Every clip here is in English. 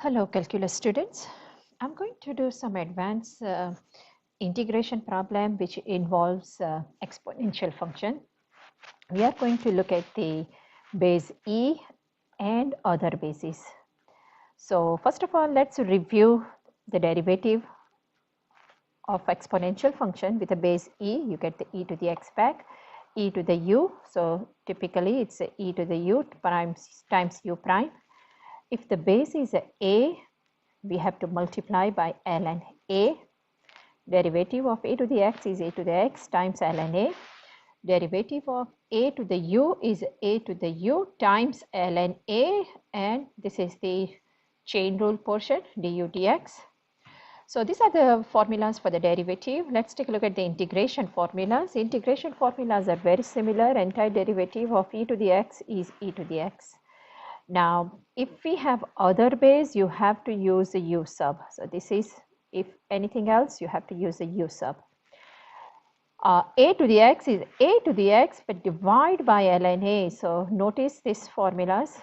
Hello, calculus students. I'm going to do some advanced integration problem which involves exponential function. We are going to look at the base e and other bases. So first of all, let's review the derivative of exponential function with a base e. You get the e to the x back, e to the u. So typically it's a e to the u times u prime. If the base is a, we have to multiply by ln a. Derivative of a to the x is a to the x times ln a. Derivative of a to the u is a to the u times ln a, and this is the chain rule portion du dx. So these are the formulas for the derivative. Let's take a look at the integration formulas. Integration formulas are very similar. Antiderivative of e to the x is e to the x. Now, if we have other base, you have to use a u sub. So this is, if anything else, you have to use a u sub. A to the x is a to the x, but divide by ln a. So notice these formulas.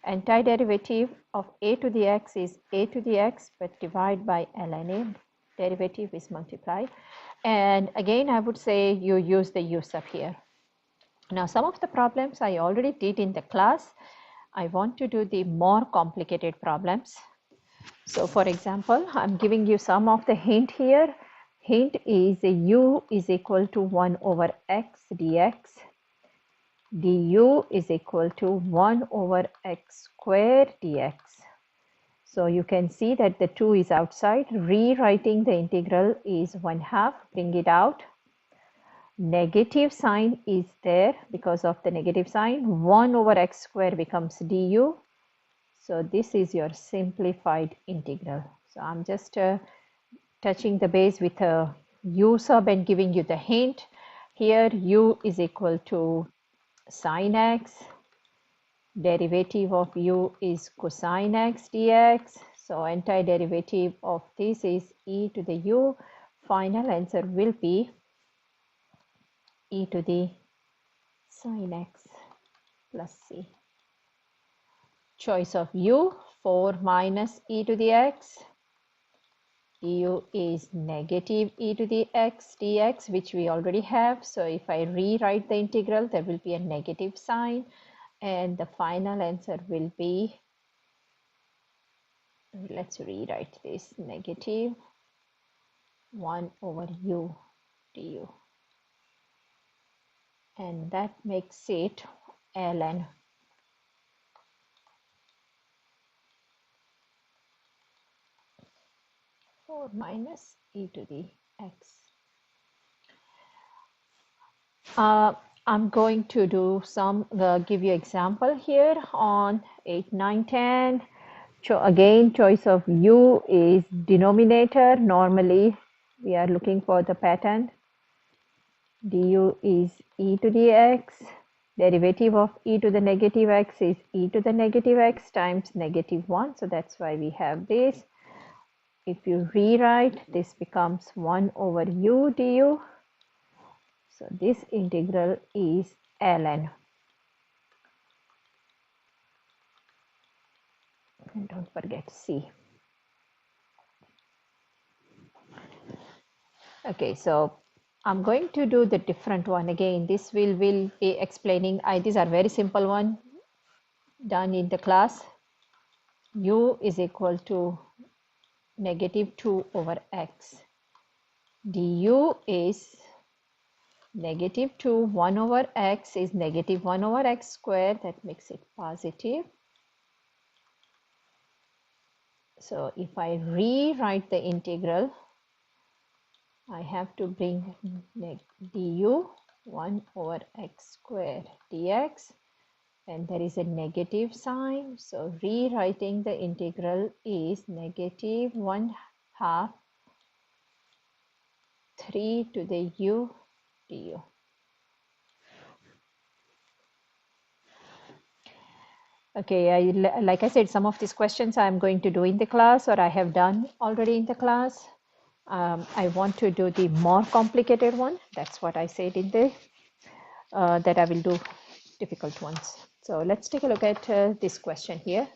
Antiderivative of a to the x is a to the x, but divide by ln a. Derivative is multiply. And again, I would say you use the u sub here. Now, some of the problems I already did in the class. I want to do the more complicated problems. So for example, I'm giving you some of the hint here. Hint is u is equal to 1 over x dx. Du is equal to 1 over x squared dx. So you can see that the 2 is outside. Rewriting the integral is 1/2. Bring it out. Negative sign is there because of the negative sign. 1 over x square becomes du. So this is your simplified integral. So I'm just touching the base with a u sub and giving you the hint. Here u is equal to sine x. Derivative of u is cosine x dx. So antiderivative of this is e to the u. Final answer will be e to the sine x plus c. Choice of u, 4 minus e to the x. Du is negative e to the x dx, which we already have. So if I rewrite the integral, there will be a negative sign. And the final answer will be, let's rewrite this, negative 1 over u du. And that makes it ln 4 minus e to the x. I'm going to do some, give you example here on 8, 9, 10. Again, choice of u is denominator. Normally, we are looking for the pattern. Du is e to the x. Derivative of e to the negative x is e to the negative x times negative 1. So that's why we have this. If you rewrite, this becomes 1 over u du. So this integral is ln. And don't forget c. Okay, so I'm going to do the different one again. This will be explaining. These are very simple one done in the class. U is equal to negative 2 over x. Du is negative 2. 1 over x is negative 1 over x squared. That makes it positive. So if I rewrite the integral, I have to bring du 1 over x squared dx, and there is a negative sign. So rewriting the integral is negative 1/2 3 to the u du. Okay, like I said, some of these questions I'm going to do in the class, or I have done already in the class. I want to do the more complicated one. That's what I said in the, that I will do difficult ones. So let's take a look at this question here.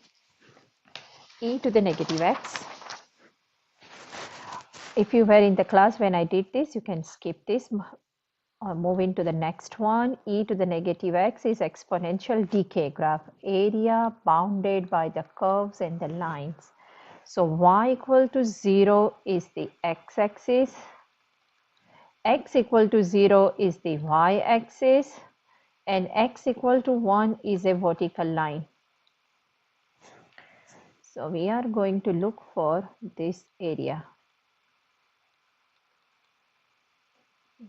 e to the negative x. If you were in the class when I did this, you can skip this or move into the next one. E to the negative x is exponential decay graph, area bounded by the curves and the lines. So y equal to 0 is the x-axis, x equal to 0 is the y-axis, and x equal to 1 is a vertical line. So we are going to look for this area,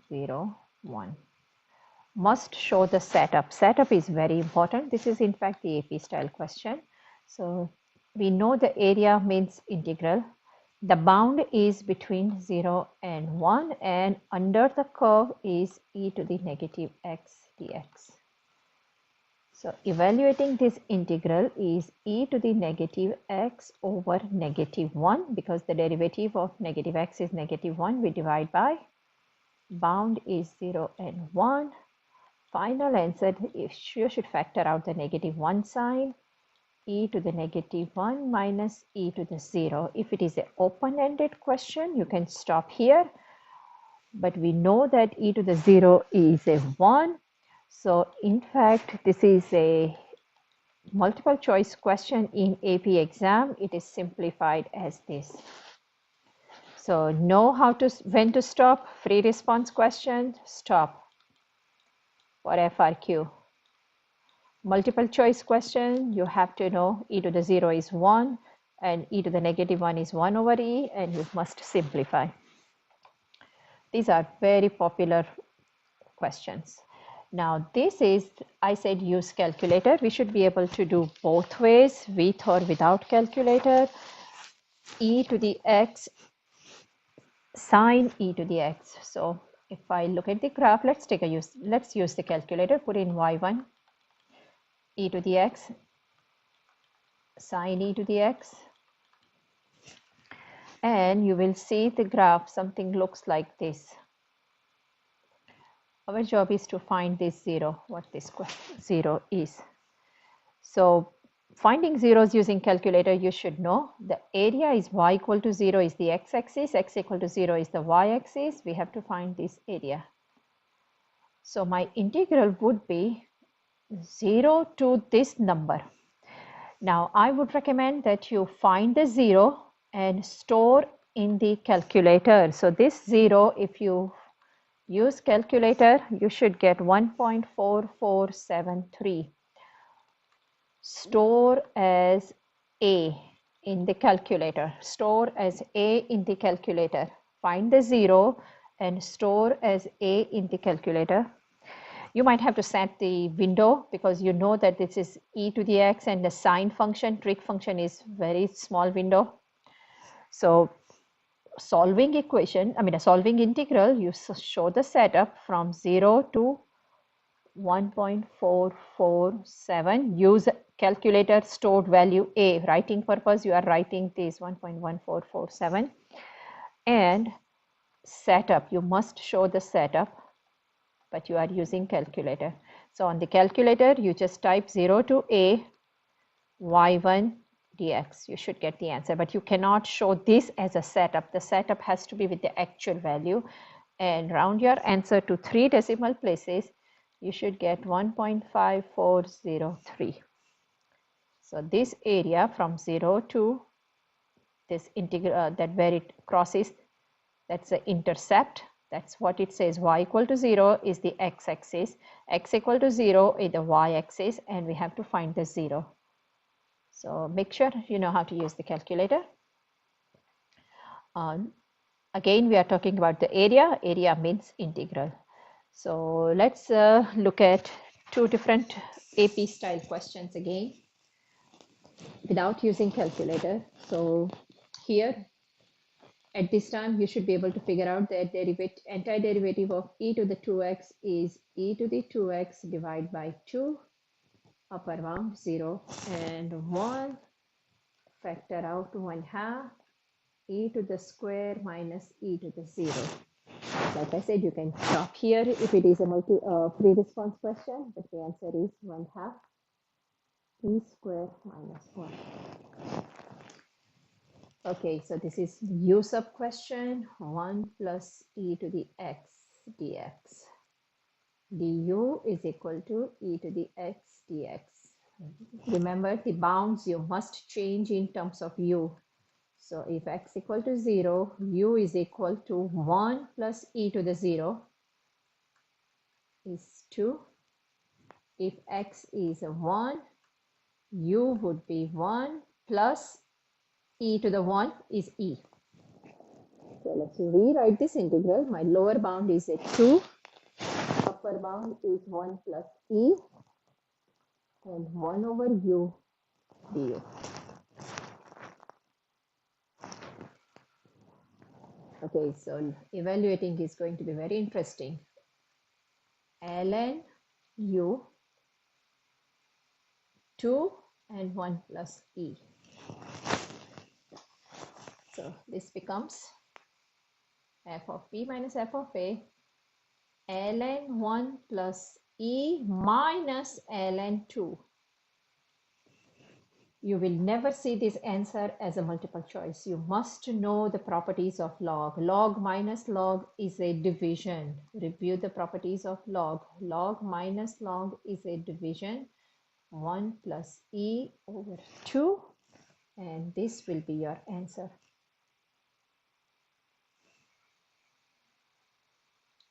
0, 1. Must show the setup. Setup is very important. This is in fact the AP style question. So we know the area means integral. The bound is between 0 and 1, and under the curve is e to the negative x dx. So evaluating this integral is e to the negative x over negative 1, because the derivative of negative x is negative 1. We divide by bound is 0 and 1. Final answer, you should factor out the negative 1 sign, e to the negative 1 minus e to the 0. If it is an open-ended question, you can stop here. But we know that e to the 0 is a 1. So in fact, this is a multiple choice question in AP exam. It is simplified as this. So know how to, when to stop. Free response question, stop for FRQ. Multiple choice question, you have to know e to the 0 is 1 and e to the negative 1 is 1 over e, and you must simplify. These are very popular questions. Now this is, I said use calculator. We should be able to do both ways, with or without calculator. E to the x sine e to the x. So if I look at the graph, let's use the calculator. Put in y1 e to the x sine e to the x, and you will see the graph, something looks like this. Our job is to find this 0, what this 0 is. So finding zeros using calculator, you should know the area is y equal to 0 is the x-axis, x equal to 0 is the y-axis. We have to find this area. So my integral would be 0 to this number. Now I would recommend that you find the 0 and store in the calculator. So this 0, if you use calculator, you should get 1.4473. Store as A in the calculator. Store as A in the calculator. Find the 0 and store as A in the calculator. You might have to set the window, because you know that this is e to the x, and the sine function, trig function, is very small window. So solving solving integral, you show the setup from 0 to 1.447. Use calculator stored value A. Writing purpose, you are writing this 1.1447. And setup, you must show the setup, but you are using calculator. So on the calculator, you just type 0 to A y1 dx. You should get the answer, but you cannot show this as a setup. The setup has to be with the actual value, and round your answer to 3 decimal places. You should get 1.5403. So this area from 0 to this integral, that where it crosses, that's the intercept. That's what it says. Y equal to 0 is the x-axis, x equal to 0 is the y-axis, and we have to find the 0. So make sure you know how to use the calculator. Again, we are talking about the area. Area means integral. So let's look at 2 different AP style questions again without using calculator. So here, at this time, you should be able to figure out that antiderivative of e to the 2x is e to the 2x divided by 2, upper bound 0 and 1, factor out 1/2, e to the square minus e to the 0. Like I said, you can stop here if it is a free response question, but the answer is 1/2 e square minus 1. Okay, so this is u sub question, 1 plus e to the x dx. Du is equal to e to the x dx. Remember, the bounds you must change in terms of u. So if x equal to 0, u is equal to 1 plus e to the 0 is 2. If x is 1, u would be 1 plus e to the 1 is e. So let's rewrite this integral. My lower bound is a 2, upper bound is 1 plus e, and 1 over u du. Okay, so evaluating is going to be very interesting. Ln u 2 and 1 plus e. So this becomes f of b minus f of a ln 1 plus e minus ln 2. You will never see this answer as a multiple choice. You must know the properties of log. Log minus log is a division. Review the properties of log. Log minus log is a division. 1 plus e over 2, and this will be your answer.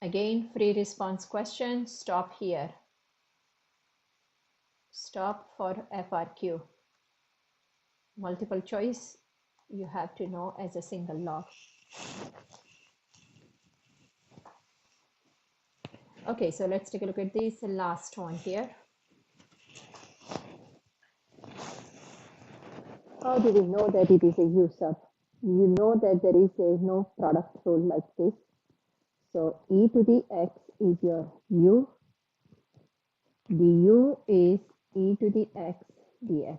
Again, free response question. Stop here. Stop for FRQ. Multiple choice, you have to know as a single log. Okay, so let's take a look at this last one here. How do we know that it is a U sub? You know that there is a no product rule like this. So e to the x is your u. Du is e to the x dx.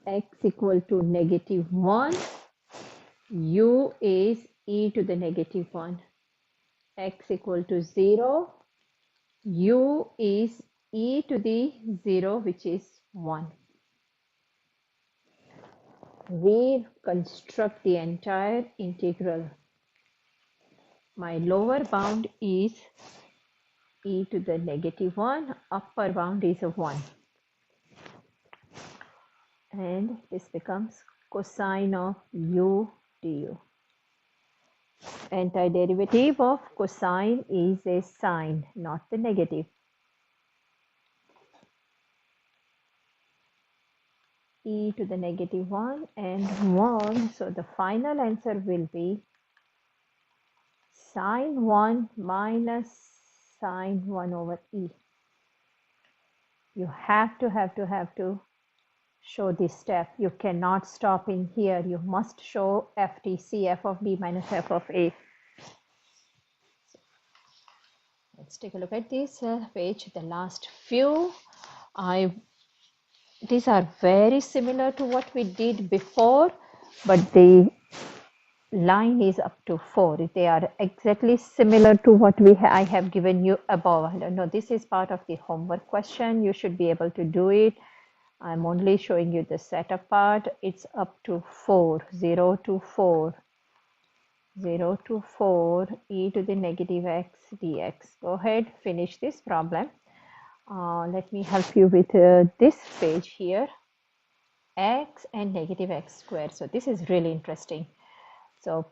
X equal to -1. U is e to the -1. X equal to 0. U is e to the 0, which is 1. Reconstruct the entire integral. My lower bound is e to the -1, upper bound is a 1. And this becomes cosine of u du. Antiderivative of cosine is a sine, not the negative. E to the -1 and 1. So the final answer will be sine 1 minus sine 1 over e. You have to show this step. You cannot stop in here. You must show FTC, f of b minus f of a. Let's take a look at this page. The last few, these are very similar to what we did before, but the line is up to 4. They are exactly similar to what I have given you above. No, this is part of the homework question. You should be able to do it. I'm only showing you the setup part. It's up to 4, 0 to 4. 0 to 4 e to the -x dx. Go ahead, finish this problem. Let me help you with this page here, x and -x squared. So this is really interesting. So,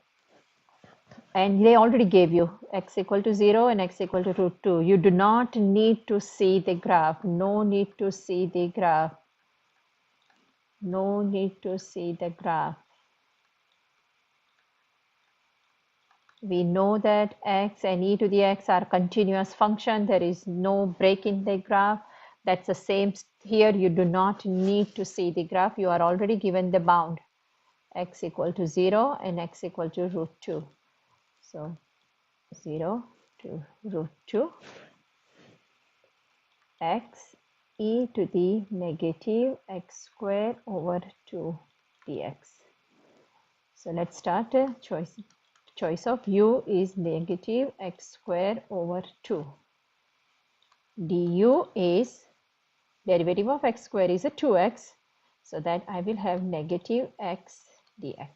and they already gave you x equal to 0 and x equal to √2. You do not need to see the graph. No need to see the graph. No need to see the graph. We know that x and e to the x are continuous function. There is no break in the graph. That's the same here. You do not need to see the graph. You are already given the bound, x equal to 0 and x equal to √2. So 0 to √2 x e to the -x squared over 2 dx. So let's start a choice. Choice of u is -x squared over 2. Du is, derivative of x squared is a 2x. so that I will have negative x dx,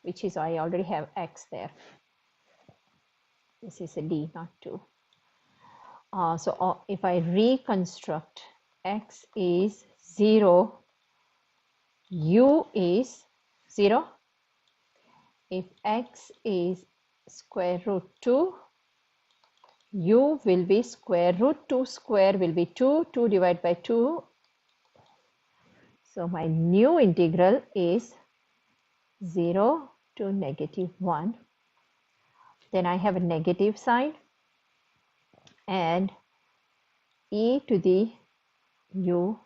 which is I already have x there. This is a d, not 2. So if I reconstruct, x is 0, u is 0. If x is square root 2, u will be square root 2 square will be 2, 2 divided by 2. So my new integral is 0 to negative 1. Then I have a negative sign and e to the u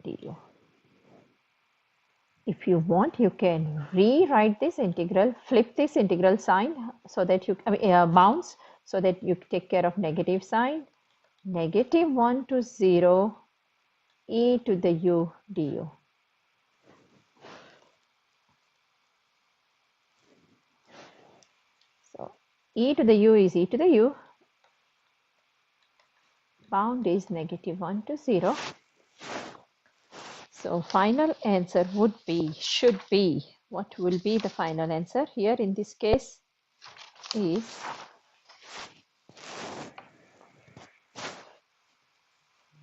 du. If you want, you can rewrite this integral, flip this integral sign so that you bounds, so that you take care of negative sign. Negative 1 to 0 e to the u du. So e to the u is e to the u. Bound is negative 1 to 0. So final answer would be, should be, what will be the final answer here in this case is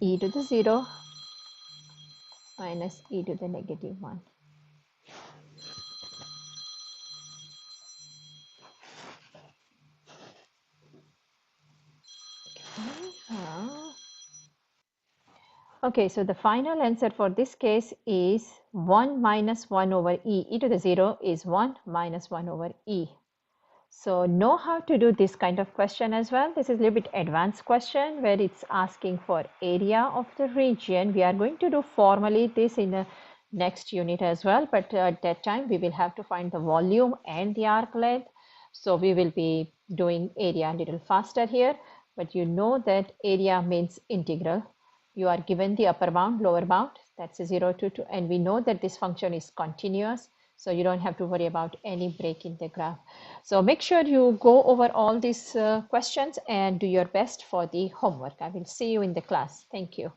e to the 0 minus e to the negative 1. Okay, so the final answer for this case is 1 minus 1 over e. E to the 0 is 1 minus 1 over e. So know how to do this kind of question as well. This is a little bit advanced question where it's asking for area of the region. We are going to do formally this in the next unit as well, but at that time we will have to find the volume and the arc length. So we will be doing area a little faster here, but you know that area means integral. You are given the upper bound, lower bound, that's a 0 to 2, and we know that this function is continuous, so you don't have to worry about any break in the graph. So make sure you go over all these questions and do your best for the homework. I will see you in the class. Thank you.